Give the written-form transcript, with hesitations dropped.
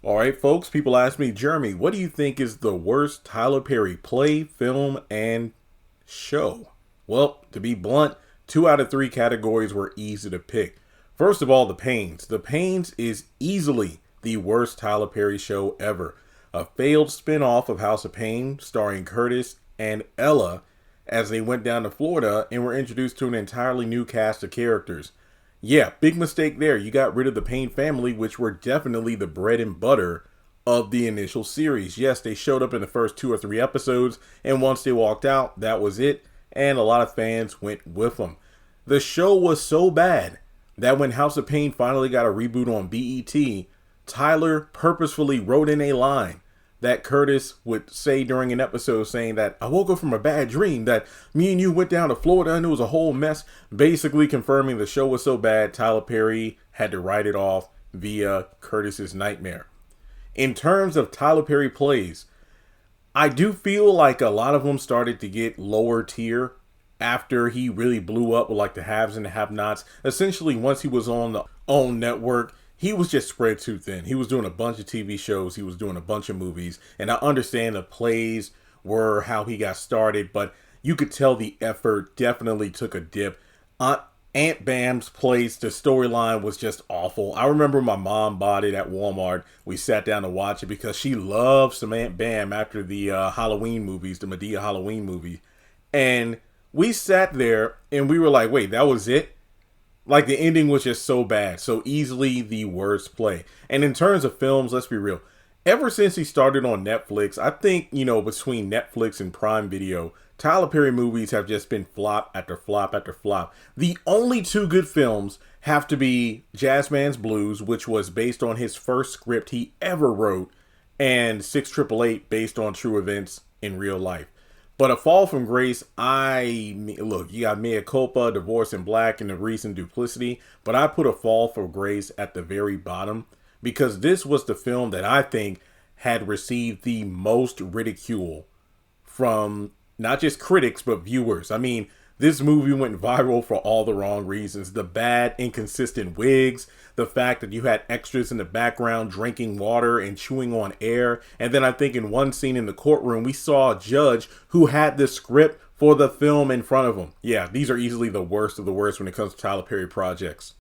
All right, folks, people ask me, Jeremy, what do you think is the worst Tyler Perry play, film, and show? Well, to be blunt, 2 out of 3 categories were easy to pick. First of all, The Pains. The Pains is easily the worst Tyler Perry show ever. A failed spin-off of House of Pain starring Curtis and Ella as they went down to Florida and were introduced to an entirely new cast of characters. Yeah, big mistake there. You got rid of the Payne family, which were definitely the bread and butter of the initial series. Yes, they showed up in the first 2 or 3 episodes, and once they walked out, that was it, and a lot of fans went with them. The show was so bad that when House of Pain finally got a reboot on BET, Tyler purposefully wrote in a line that Curtis would say during an episode, saying that I woke up from a bad dream, that me and you went down to Florida and it was a whole mess, basically confirming the show was so bad Tyler Perry had to write it off via Curtis's nightmare. In terms of Tyler Perry plays, I do feel like a lot of them started to get lower tier after he really blew up with like the haves and the have-nots. Essentially, once he was on the OWN network, he was just spread too thin. He was doing a bunch of TV shows. He was doing a bunch of movies. And I understand the plays were how he got started, but you could tell the effort definitely took a dip. Aunt Bam's plays, the storyline was just awful. I remember my mom bought it at Walmart. We sat down to watch it because she loves some Aunt Bam after the Halloween movies, the Madea Halloween movie. And we sat there and we were like, wait, that was it? Like, the ending was just so bad. So easily the worst play. And in terms of films, let's be real. Ever since he started on Netflix, I think, between Netflix and Prime Video, Tyler Perry movies have just been flop after flop after flop. The only 2 good films have to be Jazzman's Blues, which was based on his first script he ever wrote, and 6888, based on true events in real life. But A Fall from Grace, look, you got Mea Culpa, Divorce in Black, and The Reason Duplicity, but I put A Fall from Grace at the very bottom because this was the film that I think had received the most ridicule from not just critics, but viewers. I mean, this movie went viral for all the wrong reasons. The bad, inconsistent wigs, the fact that you had extras in the background drinking water and chewing on air. And then I think in one scene in the courtroom, we saw a judge who had the script for the film in front of him. Yeah, these are easily the worst of the worst when it comes to Tyler Perry projects.